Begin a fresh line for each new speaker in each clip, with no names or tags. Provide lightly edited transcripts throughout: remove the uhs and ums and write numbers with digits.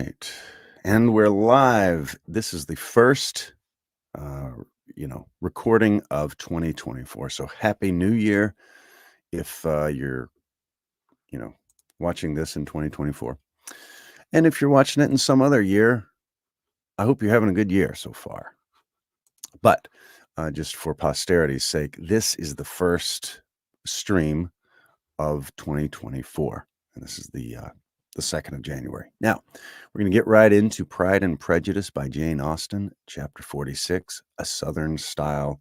right. And we're live. This is the first, uh, recording of 2024. So happy New Year if you're, you know, watching this in 2024. And if you're watching it in some other year, I hope you're having a good year so far. But just for posterity's sake, this is the first stream of 2024. And this is the 2nd of January. Now, we're going to get right into Pride and Prejudice by Jane Austen, Chapter 46, a Southern-style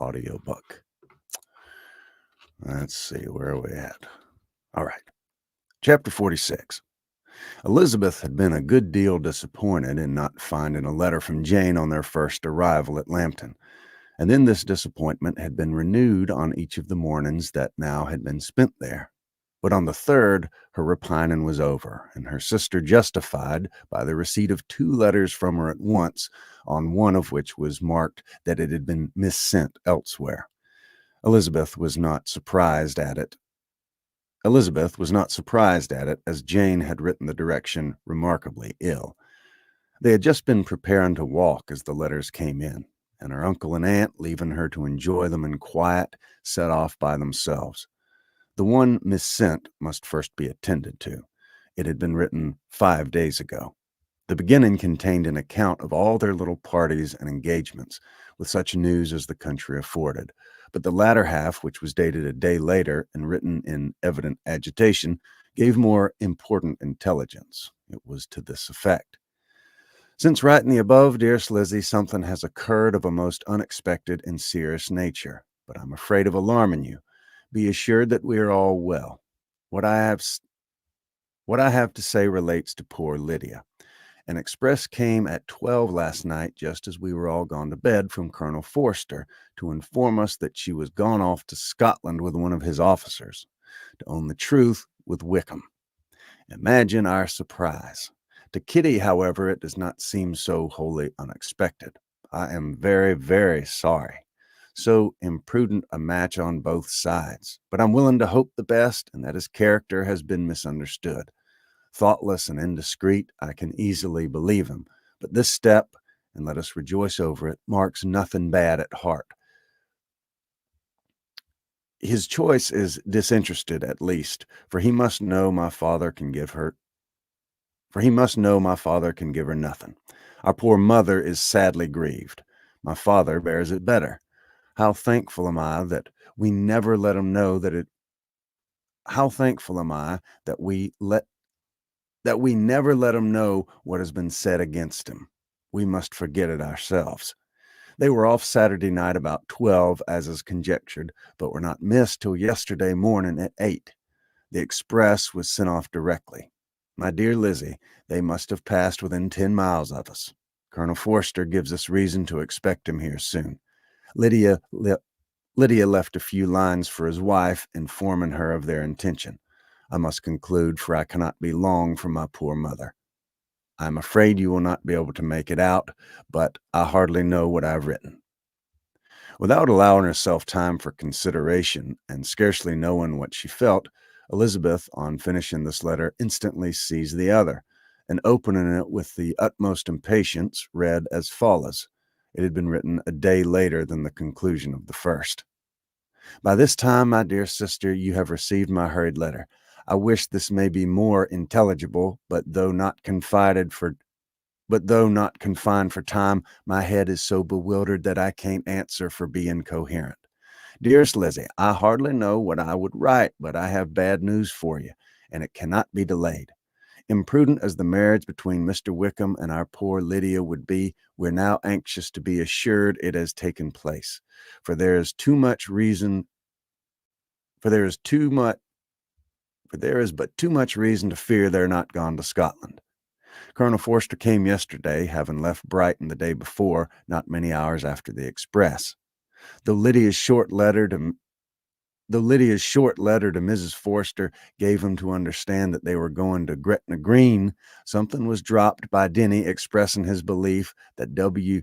audiobook. Let's see, where are we at? All right. Chapter 46. Elizabeth had been a good deal disappointed in not finding a letter from Jane on their first arrival at Lambton, and then this disappointment had been renewed on each of the mornings that now had been spent there. But on the third, her repining was over, and her sister justified by the receipt of 2 letters from her at once, on one of which was marked that it had been missent elsewhere. Elizabeth was not surprised at it, as Jane had written the direction remarkably ill. They had just been preparing to walk as the letters came in, and her uncle and aunt, leaving her to enjoy them in quiet, set off by themselves. The one missent must first be attended to. It had been written 5 days ago. The beginning contained an account of all their little parties and engagements, with such news as the country afforded. But the latter half, which was dated a day later and written in evident agitation, gave more important intelligence. It was to this effect. Since writing the above, dearest Lizzie, something has occurred of a most unexpected and serious nature, but I'm afraid of alarming you. Be assured that we are all well. What I have to say relates to poor Lydia. An express came at 12 last night, just as we were all gone to bed, from Colonel Forster, to inform us that she was gone off to Scotland with one of his officers, to own the truth with Wickham. Imagine our surprise. To Kitty, however, it does not seem so wholly unexpected. I am very, very sorry. So imprudent a match on both sides. But I'm willing to hope the best, and that his character has been misunderstood. Thoughtless and indiscreet, I can easily believe him. But this step, and let us rejoice over it, marks nothing bad at heart. His choice is disinterested, at least, for he must know my father can give her nothing. Our poor mother is sadly grieved. My father bears it better. How thankful am I that we never let him know how thankful am I that we never let him know what has been said against him. We must forget it ourselves. They were off Saturday night about 12, as is conjectured, but were not missed till yesterday morning at 8. The express was sent off directly. My dear Lizzie, they must have passed within 10 miles of us. Colonel Forster gives us reason to expect him here soon. Lydia left a few lines for his wife, informing her of their intention. I must conclude, for I cannot be long from my poor mother. I am afraid you will not be able to make it out, but I hardly know what I have written. Without allowing herself time for consideration, and scarcely knowing what she felt, Elizabeth, on finishing this letter, instantly seized the other, and opening it with the utmost impatience, read as follows. It had been written a day later than the conclusion of the first. By this time, my dear sister, you have received my hurried letter. I wish this may be more intelligible, but though not confined for time, my head is so bewildered that I can't answer for being coherent. Dearest Lizzie, I hardly know what I would write, but I have bad news for you, and it cannot be delayed. Imprudent as the marriage between Mr. Wickham and our poor Lydia would be, we're now anxious to be assured it has taken place, for there is but too much reason to fear they're not gone to Scotland. Colonel Forster came yesterday, having left Brighton the day before, not many hours after the express. Though Lydia's short letter to Mrs. Forster gave him to understand that they were going to Gretna Green, something was dropped by Denny expressing his belief that W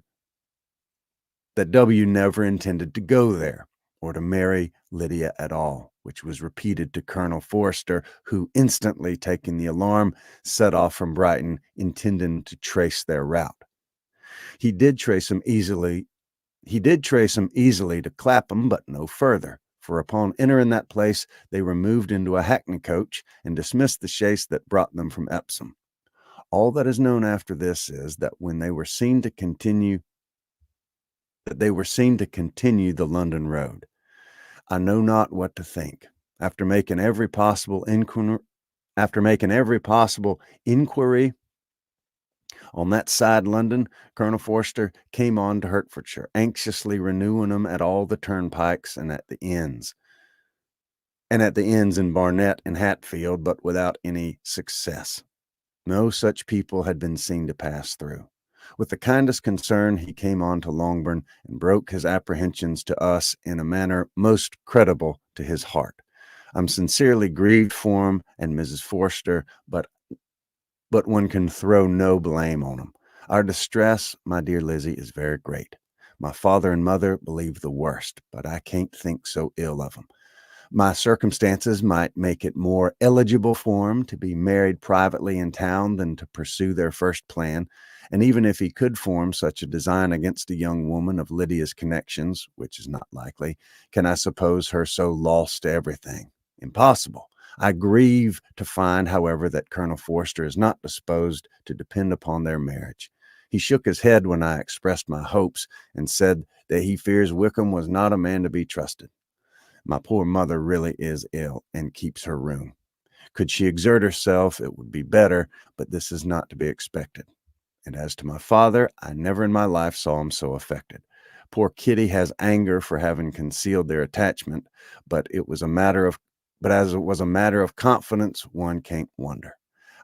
never intended to go there, or to marry Lydia at all. which was repeated to Colonel Forster, who, instantly taking the alarm, set off from Brighton, intending to trace their route. He did trace them easily to Clapham, but no further, for upon entering that place they removed into a hackney coach and dismissed the chaise that brought them from Epsom. All that is known after this is that when they were seen to continue the London road. I know not what to think. After making every possible inquiry on that side London, Colonel Forster came on to Hertfordshire, anxiously renewing them at all the turnpikes and at the inns in Barnet and Hatfield, but without any success. No such people had been seen to pass through. With the kindest concern, he came on to Longbourn and broke his apprehensions to us in a manner most creditable to his heart. I'm sincerely grieved for him and Mrs. Forster, but one can throw no blame on him. Our distress, my dear Lizzie, is very great. My father and mother believe the worst, but I can't think so ill of them. My circumstances might make it more eligible for him to be married privately in town than to pursue their first plan, and even if he could form such a design against a young woman of Lydia's connections, which is not likely, can I suppose her so lost to everything? Impossible. I grieve to find, however, that Colonel Forster is not disposed to depend upon their marriage. He shook his head when I expressed my hopes, and said that he fears Wickham was not a man to be trusted. My poor mother really is ill, and keeps her room. Could she exert herself, it would be better, but this is not to be expected. And as to my father, I never in my life saw him so affected. Poor Kitty has anger for having concealed their attachment, but as it was a matter of confidence, one can't wonder.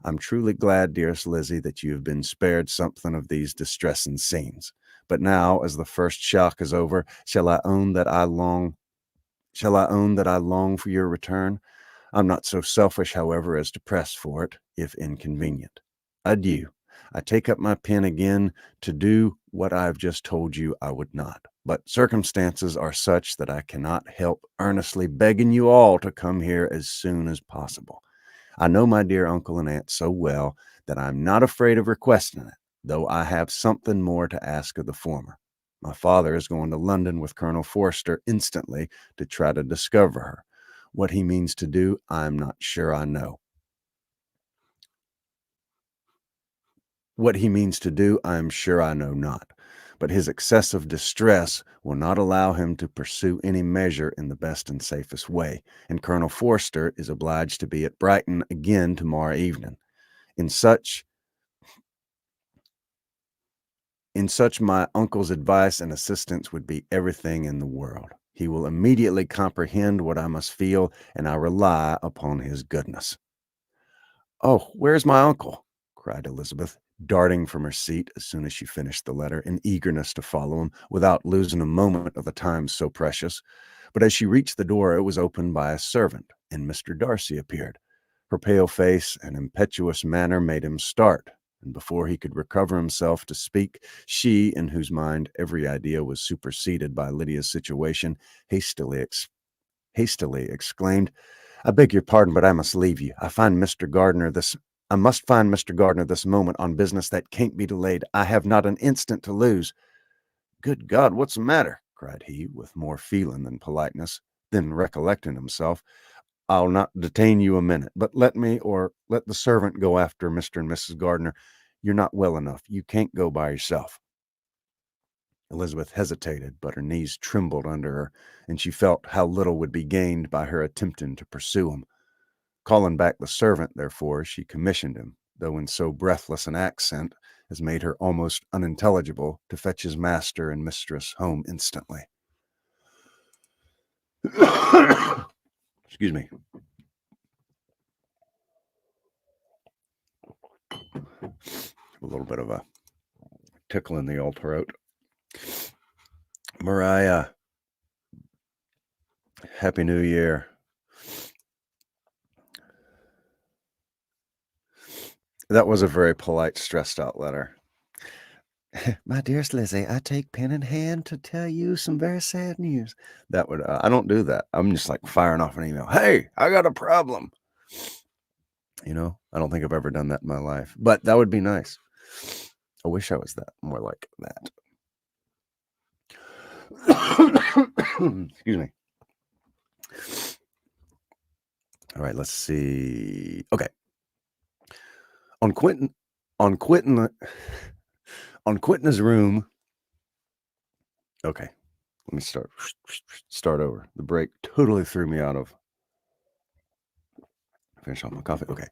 I'm truly glad, dearest Lizzie, that you have been spared something of these distressing scenes. But now, as the first shock is over, shall I own that I long for your return? I'm not so selfish, however, as to press for it, if inconvenient. Adieu. I take up my pen again to do what I have just told you I would not. But circumstances are such that I cannot help earnestly begging you all to come here as soon as possible. I know my dear uncle and aunt so well that I'm not afraid of requesting it, though I have something more to ask of the former. My father is going to London with Colonel Forster instantly to try to discover her. What he means to do, I am not sure I know. What he means to do, I am sure I know not. But his excessive distress will not allow him to pursue any measure in the best and safest way, and Colonel Forster is obliged to be at Brighton again tomorrow evening. In such my uncle's advice and assistance would be everything in the world. He will immediately comprehend what I must feel, and I rely upon his goodness. Oh, where's my uncle? Cried Elizabeth, darting from her seat as soon as she finished the letter, in eagerness to follow him, without losing a moment of the time so precious. But as she reached the door, it was opened by a servant, and Mr. Darcy appeared. Her pale face and impetuous manner made him start, and before he could recover himself to speak, she, in whose mind every idea was superseded by Lydia's situation, hastily exclaimed, I beg your pardon, but I must leave you. I must find Mr. Gardner this moment on business that can't be delayed. I have not an instant to lose. Good God, what's the matter? Cried he, with more feeling than politeness. Then, recollecting himself, I'll not detain you a minute, but let the servant go after Mr. and Mrs. Gardner. You're not well enough. You can't go by yourself. Elizabeth hesitated, but her knees trembled under her, and she felt how little would be gained by her attempting to pursue him. Calling back the servant, therefore, she commissioned him, though in so breathless an accent as made her almost unintelligible, to fetch his master and mistress home instantly. Excuse me. A little bit of a tickle in the old throat. Mariah, Happy New Year. That was a very polite, stressed out letter. My dearest Lizzie, I take pen in hand to tell you some very sad news. That would, I don't do that. I'm just like firing off an email. Hey, I got a problem. I don't think I've ever done that in my life, but that would be nice. I wish I was more like that. Excuse me. All right, let's see. Okay. On Quentin, on Quentin, on Quentin's room. Okay, let me start over. The break totally threw me out of. Finish off my coffee. Okay.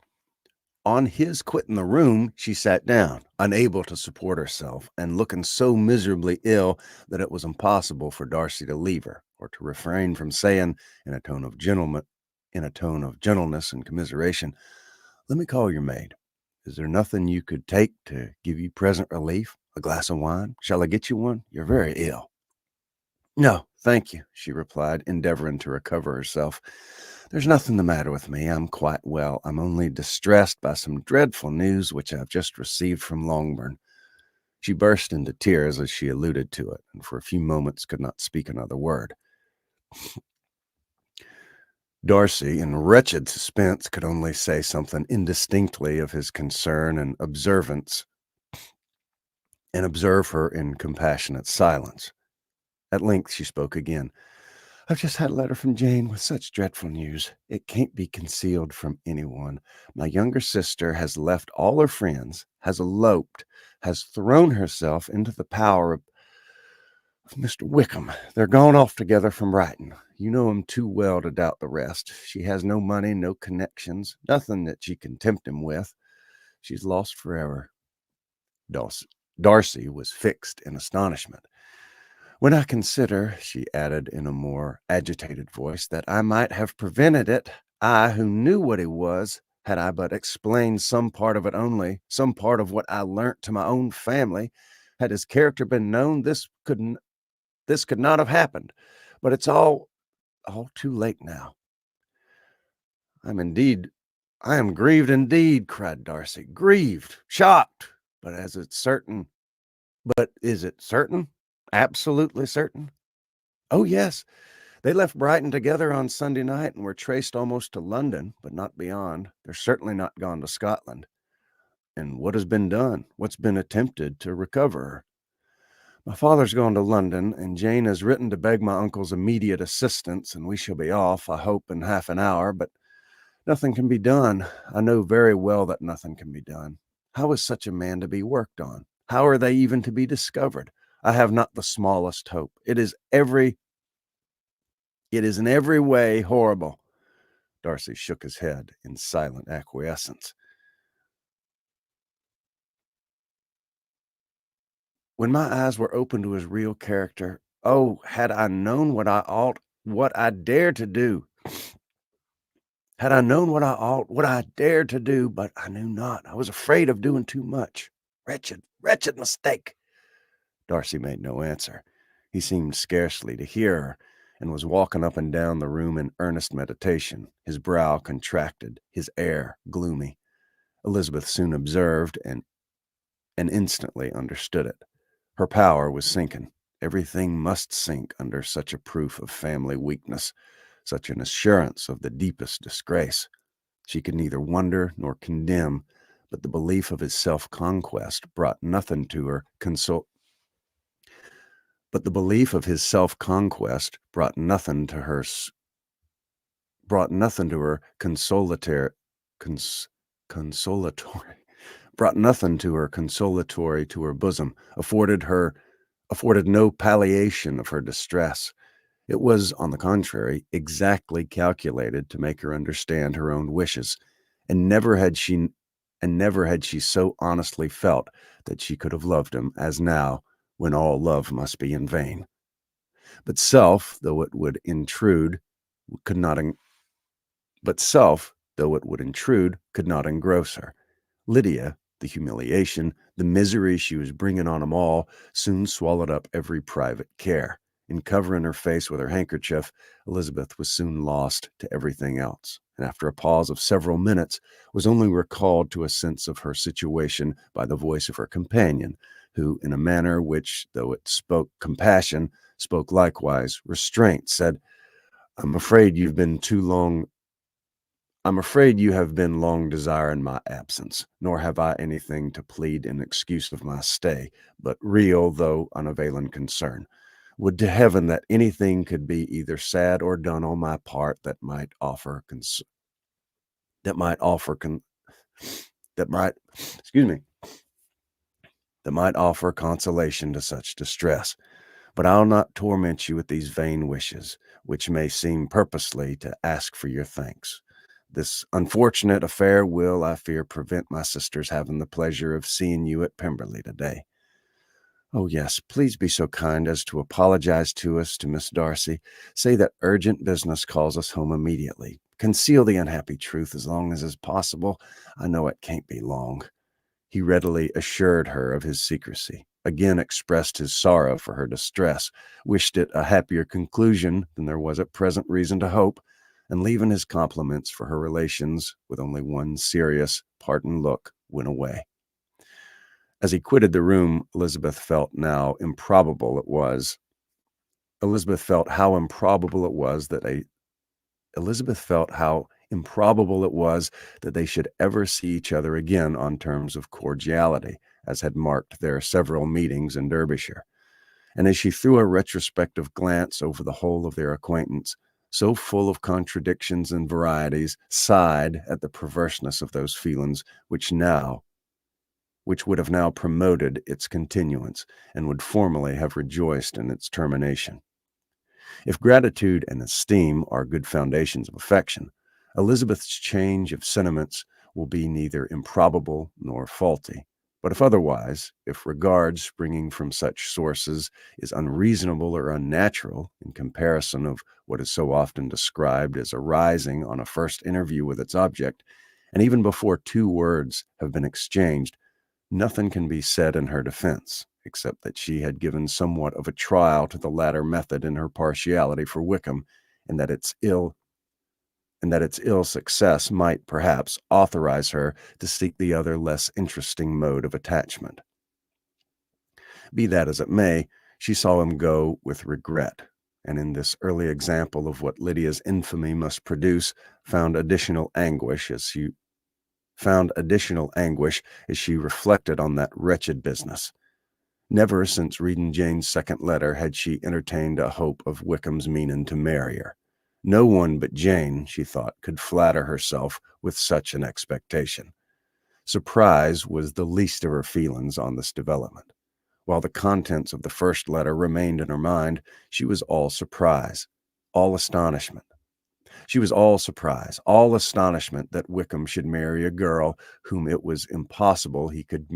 On his quitting the room, she sat down, unable to support herself, and looking so miserably ill that it was impossible for Darcy to leave her, or to refrain from saying, in a tone of gentleness and commiseration, "Let me call your maid. Is there nothing you could take to give you present relief? A glass of wine? Shall I get you one? You're very ill." "No, thank you," she replied, endeavoring to recover herself. "There's nothing the matter with me. I'm quite well. I'm only distressed by some dreadful news which I've just received from Longbourn." She burst into tears as she alluded to it, and for a few moments could not speak another word. Darcy, in wretched suspense, could only say something indistinctly of his concern and observe her in compassionate silence. At length she spoke again. "I've just had a letter from Jane with such dreadful news. It can't be concealed from anyone. My younger sister has left all her friends, has eloped, has thrown herself into the power of Mr. Wickham. They're gone off together from Brighton. You know him too well to doubt the rest. She has no money, no connections, nothing that she can tempt him with. She's lost forever." Darcy was fixed in astonishment. "When I consider," she added in a more agitated voice, "that I might have prevented it, I who knew what he was, had I but explained some part of it only, some part of what I learnt to my own family, had his character been known, this could not have happened. But it's all too late now." I am grieved indeed," cried Darcy. "Grieved, shocked, but is it certain? Absolutely certain?" "Oh, yes. They left Brighton together on Sunday night and were traced almost to London, but not beyond. They're certainly not gone to Scotland." "And what has been done? What's been attempted to recover her?" "My father's gone to London, and Jane has written to beg my uncle's immediate assistance, and we shall be off, I hope, in half an hour, but nothing can be done. I know very well that nothing can be done. How is such a man to be worked on? How are they even to be discovered? I have not the smallest hope. It is in every way horrible." Darcy shook his head in silent acquiescence. "When my eyes were open to his real character, oh, had I known what I dared to do, had I known what I dared to do, but I knew not. I was afraid of doing too much. Wretched, wretched mistake." Darcy made no answer. He seemed scarcely to hear her, and was walking up and down the room in earnest meditation, his brow contracted, his air gloomy. Elizabeth soon observed and instantly understood it. Her power was sinking. Everything must sink under such a proof of family weakness, such an assurance of the deepest disgrace. She could neither wonder nor condemn, but the belief of his self-conquest brought nothing to her but the belief of his self-conquest brought nothing to her consolatory brought nothing to her consolatory to her bosom, afforded no palliation of her distress. It was, on the contrary, exactly calculated to make her understand her own wishes, and never had she so honestly felt that she could have loved him as now, when all love must be in vain. But self, though it would intrude, could not engross her. Lydia, the humiliation, the misery she was bringing on 'em all, soon swallowed up every private care. In covering her face with her handkerchief, Elizabeth was soon lost to everything else, and after a pause of several minutes, was only recalled to a sense of her situation by the voice of her companion, who, in a manner which, though it spoke compassion, spoke likewise restraint, said, I'm afraid you have been long desiring my absence, nor have I anything to plead in excuse of my stay, but real, though unavailing concern. Would to heaven that anything could be either said or done on my part that might offer that might offer con- that might excuse me that might offer consolation to such distress. But I'll not torment you with these vain wishes, which may seem purposely to ask for your thanks. This unfortunate affair will, I fear, prevent my sister's having the pleasure of seeing you at Pemberley today. Oh, yes, please be so kind as to apologize to us, to Miss Darcy. Say that urgent business calls us home immediately. Conceal the unhappy truth as long as is possible. I know it can't be long. He readily assured her of his secrecy, again expressed his sorrow for her distress, wished it a happier conclusion than there was at present reason to hope, and leaving his compliments for her relations with only one serious parting look, went away. As he quitted the room, Elizabeth felt how improbable it was that they should ever see each other again on terms of cordiality, as had marked their several meetings in Derbyshire. And as she threw a retrospective glance over the whole of their acquaintance, so full of contradictions and varieties, sighed at the perverseness of those feelings which would have now promoted its continuance, and would formerly have rejoiced in its termination. If gratitude and esteem are good foundations of affection, Elizabeth's change of sentiments will be neither improbable nor faulty. But if otherwise, if regard springing from such sources is unreasonable or unnatural in comparison of what is so often described as arising on a first interview with its object, and even before 2 words have been exchanged, nothing can be said in her defense, except that she had given somewhat of a trial to the latter method in her partiality for Wickham, and that its ill success might perhaps authorize her to seek the other less interesting mode of attachment. Be that as it may, she saw him go with regret, and in this early example of what Lydia's infamy must produce, found additional anguish as she reflected on that wretched business. Never since reading Jane's second letter had she entertained a hope of Wickham's meaning to marry her. No one but Jane, she thought, could flatter herself with such an expectation. Surprise was the least of her feelings on this development. While the contents of the first letter remained in her mind, she was all surprise, all astonishment. She was all surprise, all astonishment that Wickham should marry a girl whom it was impossible he could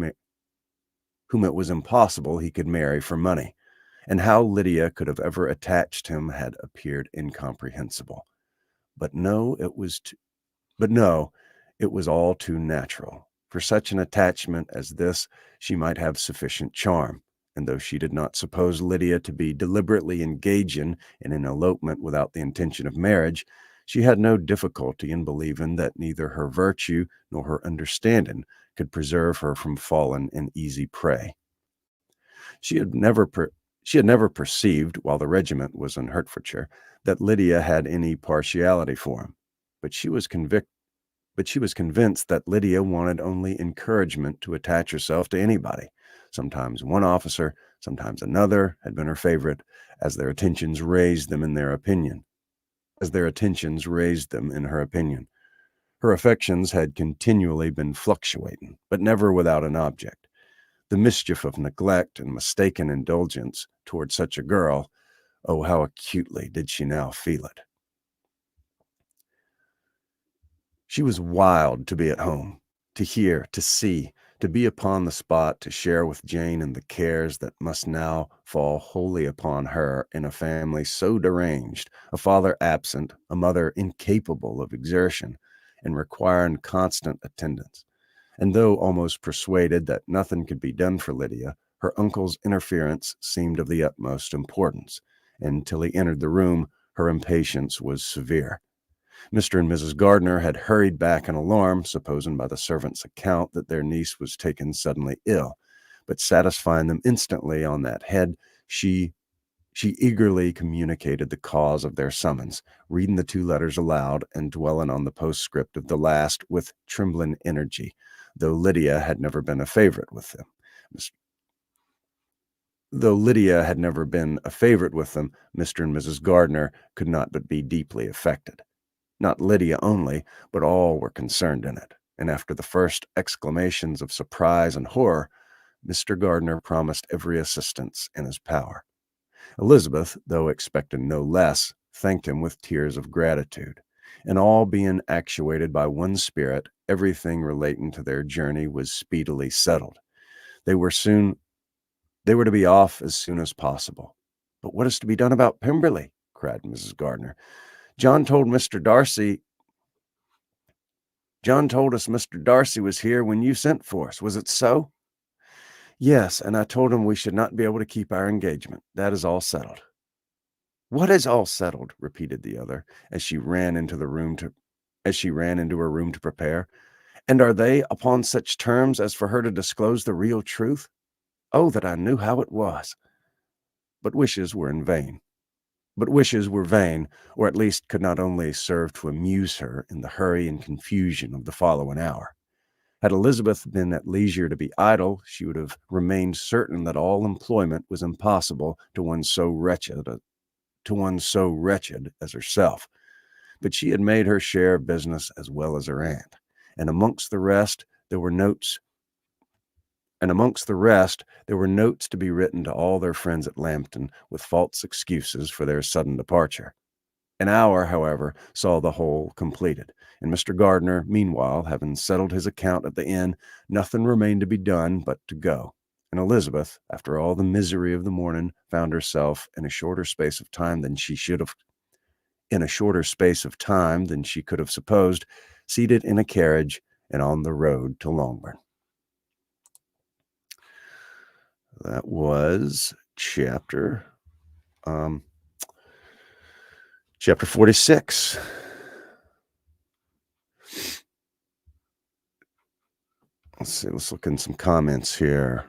marry for money, and how Lydia could have ever attached him had appeared incomprehensible. But no, it was all too natural. For such an attachment as this, she might have sufficient charm, and though she did not suppose Lydia to be deliberately engaging in an elopement without the intention of marriage, she had no difficulty in believing that neither her virtue nor her understanding could preserve her from falling an easy prey. She had never perceived, while the regiment was in Hertfordshire, that Lydia had any partiality for him, but she was convinced that Lydia wanted only encouragement to attach herself to anybody. Sometimes one officer, sometimes another, had been her favorite, as their attentions raised them in her opinion. Her affections had continually been fluctuating, but never without an object. The mischief of neglect and mistaken indulgence toward such a girl, oh, how acutely did she now feel it. She was wild to be at home, to hear, to see, to be upon the spot, to share with Jane in the cares that must now fall wholly upon her in a family so deranged, a father absent, a mother incapable of exertion, and requiring constant attendance. And though almost persuaded that nothing could be done for Lydia, her uncle's interference seemed of the utmost importance, and till he entered the room, her impatience was severe. Mr. and Mrs. Gardner had hurried back in alarm, supposing by the servant's account that their niece was taken suddenly ill. But satisfying them instantly on that head, she eagerly communicated the cause of their summons, reading the 2 letters aloud and dwelling on the postscript of the last with trembling energy, though Lydia had never been a favorite with them. Mr. and Mrs. Gardner could not but be deeply affected. Not Lydia only, but all were concerned in it, and after the first exclamations of surprise and horror, Mr. Gardner promised every assistance in his power. Elizabeth, though expecting no less, thanked him with tears of gratitude, and all being actuated by one spirit, everything relating to their journey was speedily settled. They were to be off as soon as possible. "But what is to be done about Pemberley?" cried Mrs. Gardner. John told us Mr. Darcy was here when you sent for us. Was it so?" "Yes, and I told him we should not be able to keep our engagement. That is all settled." "What is all settled?" repeated the other, as she ran into her room to prepare. "And are they upon such terms as for her to disclose the real truth? Oh, that I knew how it was." But wishes were vain, or at least could not only serve to amuse her in the hurry and confusion of the following hour. Had Elizabeth been at leisure to be idle, she would have remained certain that all employment was impossible to one so wretched as herself. But she had made her share of business as well as her aunt, and amongst the rest there were notes to be written to all their friends at Lambton with false excuses for their sudden departure. An hour, however, saw the whole completed, and Mr. Gardner, meanwhile, having settled his account at the inn, nothing remained to be done but to go. And Elizabeth, after all the misery of the morning, found herself in a shorter space of time than she could have supposed, seated in a carriage and on the road to Longbourn. That was chapter 46. Let's look in some comments here.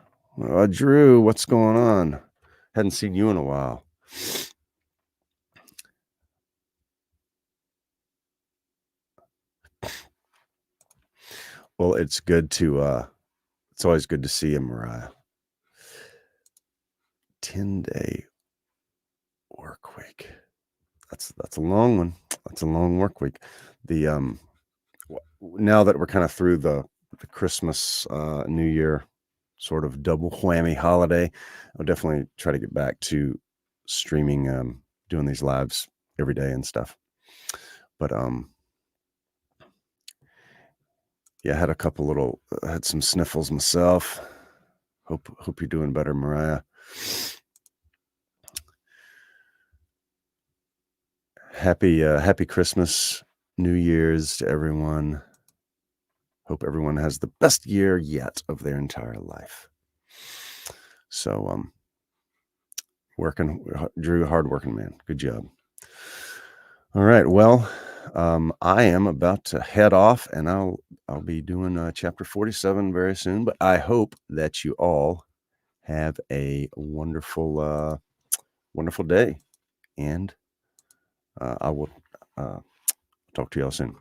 Drew, what's going on? Hadn't seen you in a while. Well, it's always good to see you, Mariah. 10-day work week. That's a long one. That's a long work week. Now that we're kind of through the Christmas, New Year sort of double whammy holiday, I'll definitely try to get back to streaming, doing these lives every day and stuff. But yeah, I had some sniffles myself. Hope you're doing better, Mariah. Happy Christmas, New Year's to everyone. Hope everyone has the best year yet of their entire life. So, Drew, hardworking man. Good job. All right. Well, I am about to head off, and I'll be doing chapter 47 very soon. But I hope that you all have a wonderful day, and I will talk to y'all soon.